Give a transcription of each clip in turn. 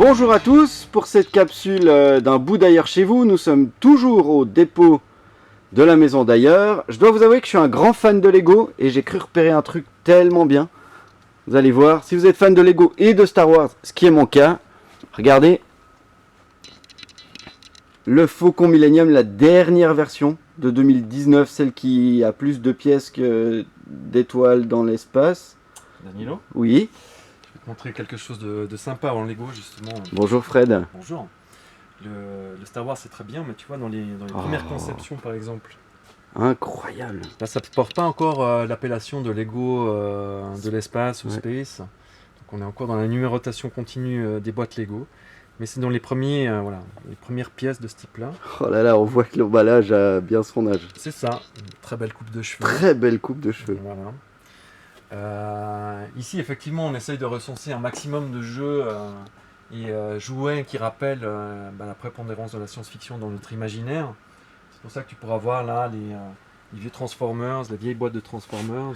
Bonjour à tous, pour cette capsule d'un bout d'ailleurs chez vous, nous sommes toujours au dépôt de la maison d'ailleurs. Je dois vous avouer que je suis un grand fan de Lego et j'ai cru repérer un truc tellement bien. Vous allez voir, si vous êtes fan de Lego et de Star Wars, ce qui est mon cas, regardez le Faucon Millenium, la dernière version de 2019, celle qui a plus de pièces que d'étoiles dans l'espace. Danilo, Oui. je vais te montrer quelque chose de sympa en Lego justement. Bonjour Fred. Bonjour. Le Star Wars c'est très bien, mais tu vois dans les premières conceptions par exemple, Incroyable. là ça ne porte pas encore l'appellation de Lego de l'espace ou Ouais. Space. Donc on est encore dans la numérotation continue des boîtes Lego. Mais c'est dans les premières pièces de ce type-là. Oh là là, on voit que l'emballage a bien son âge. C'est ça, une très belle coupe de cheveux. Très belle coupe de cheveux. Voilà. Ici, effectivement, on essaye de recenser un maximum de jeux et jouets qui rappellent la prépondérance de la science-fiction dans notre imaginaire. C'est pour ça que tu pourras voir là les vieux Transformers, les vieilles boîtes de Transformers,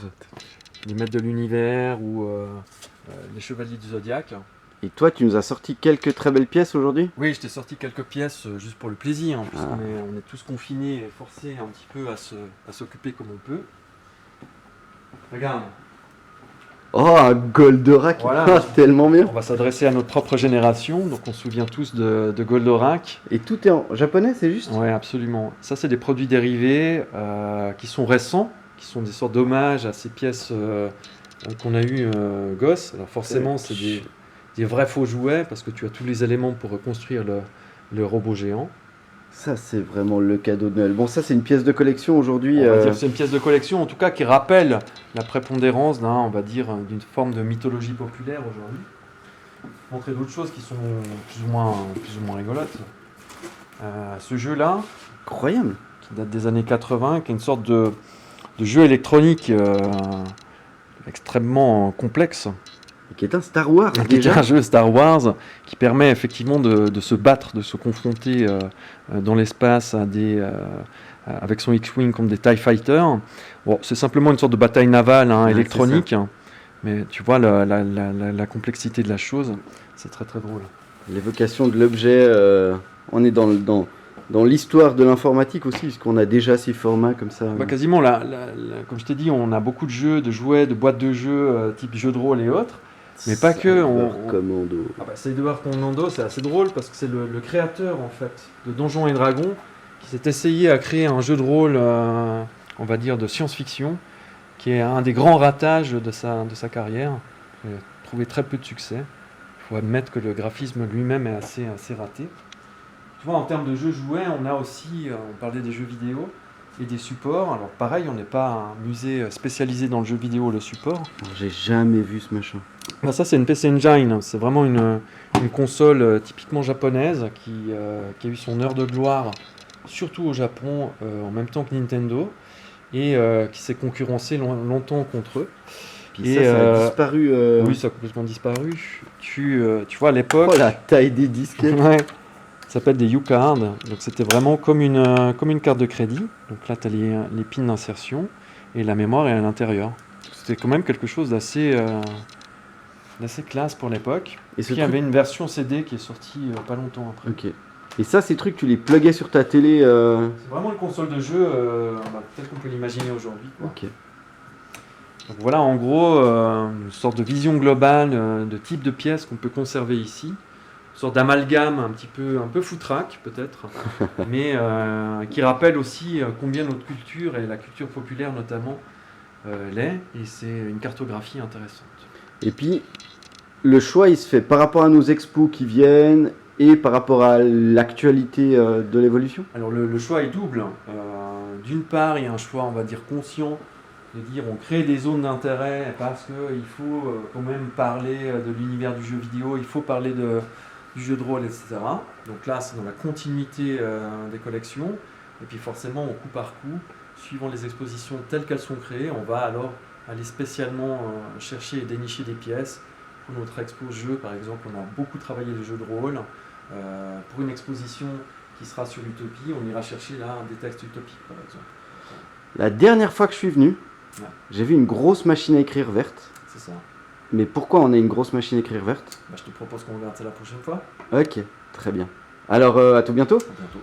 les maîtres de l'univers ou les chevaliers du Zodiac. Et toi, tu nous as sorti quelques très belles pièces aujourd'hui? Oui, je t'ai sorti quelques pièces juste pour le plaisir, puisqu'on Ah. on est tous confinés et forcés un petit peu à s'occuper comme on peut. Regarde. Oh, un Goldorak, Voilà. tellement bien. On va s'adresser à notre propre génération, donc on se souvient tous de Goldorak. Et tout est en japonais, c'est juste? Oui, absolument. Ça, c'est des produits dérivés qui sont récents, qui sont des sortes d'hommages à ces pièces qu'on a eues gosses. Alors forcément, c'est des vrais faux jouets, parce que tu as tous les éléments pour reconstruire le robot géant. Ça, c'est vraiment le cadeau de Noël. Bon, ça, c'est une pièce de collection aujourd'hui. On va dire que c'est une pièce de collection, en tout cas, qui rappelle la prépondérance d'une forme de mythologie populaire aujourd'hui. Montrer d'autres choses qui sont plus ou moins rigolotes. Ce jeu-là, Incroyable. qui date des années 80, qui est une sorte de jeu électronique extrêmement complexe, Et qui est un Star Wars, qui est déjà. un jeu Star Wars qui permet effectivement de se battre, de se confronter dans l'espace avec son X-Wing contre des TIE Fighters. Bon, c'est simplement une sorte de bataille navale Ouais, électronique, mais tu vois la complexité de la chose, c'est très très drôle. L'évocation de l'objet, on est dans l'histoire de l'informatique aussi, puisqu'on a déjà ces formats comme ça. Quasiment, comme je t'ai dit, on a beaucoup de jeux, de jouets, de boîtes de jeux type jeux de rôle et autres. Mais pas que, Commando. C'est Edouard Commando, c'est assez drôle parce que c'est le créateur en fait de Donjons et Dragons qui s'est essayé à créer un jeu de rôle, on va dire de science-fiction, qui est un des grands ratages de sa carrière. Il a trouvé très peu de succès. Il faut admettre que le graphisme lui-même est assez raté. Tu vois, en termes de jeux jouets, on a aussi, on parlait des jeux vidéo et des supports. Alors pareil, on n'est pas un musée spécialisé dans le jeu vidéo, le support. J'ai jamais vu ce machin. Ça, c'est une PC Engine. C'est vraiment une console typiquement japonaise qui a eu son heure de gloire, surtout au Japon, en même temps que Nintendo, et qui s'est concurrencé longtemps contre eux. Puis Et, ça a disparu. Oui, ça a complètement disparu. Tu vois, à l'époque, Oh, la taille des disquettes. ouais, ça s'appelle des U-cards. Donc c'était vraiment comme une carte de crédit. Donc là, tu as les pins d'insertion et la mémoire est à l'intérieur. C'était quand même quelque chose d'assez classe pour l'époque. Et ce Puis il y avait une version CD qui est sortie pas longtemps après. Ok. Et ça, ces trucs, tu les pluguais sur ta télé. C'est vraiment une console de jeu telle qu'on peut l'imaginer aujourd'hui, quoi. Ok. Donc voilà en gros une sorte de vision globale de type de pièces qu'on peut conserver ici. Une sorte d'amalgame un peu foutraque peut-être, mais qui rappelle aussi combien notre culture et la culture populaire notamment l'est, et c'est une cartographie intéressante. Et puis, le choix, il se fait par rapport à nos expos qui viennent et par rapport à l'actualité de l'évolution. Alors le choix est double. D'une part, il y a un choix, on va dire, conscient, de dire on crée des zones d'intérêt parce qu'il faut quand même parler de l'univers du jeu vidéo, il faut parler du jeu de rôle, etc. Donc là, c'est dans la continuité des collections. Et puis forcément, au coup par coup, suivant les expositions telles qu'elles sont créées, on va alors aller spécialement chercher et dénicher des pièces. Pour notre expo jeu, par exemple, on a beaucoup travaillé les jeux de rôle. Pour une exposition qui sera sur Utopie, on ira chercher là des textes utopiques, par exemple. La dernière fois que je suis venu, Ouais. j'ai vu une grosse machine à écrire verte. C'est ça. Mais pourquoi on a une grosse machine à écrire verte? Bah, je te propose qu'on regarde ça la prochaine fois. Ok, très bien. Alors, à tout bientôt. À bientôt.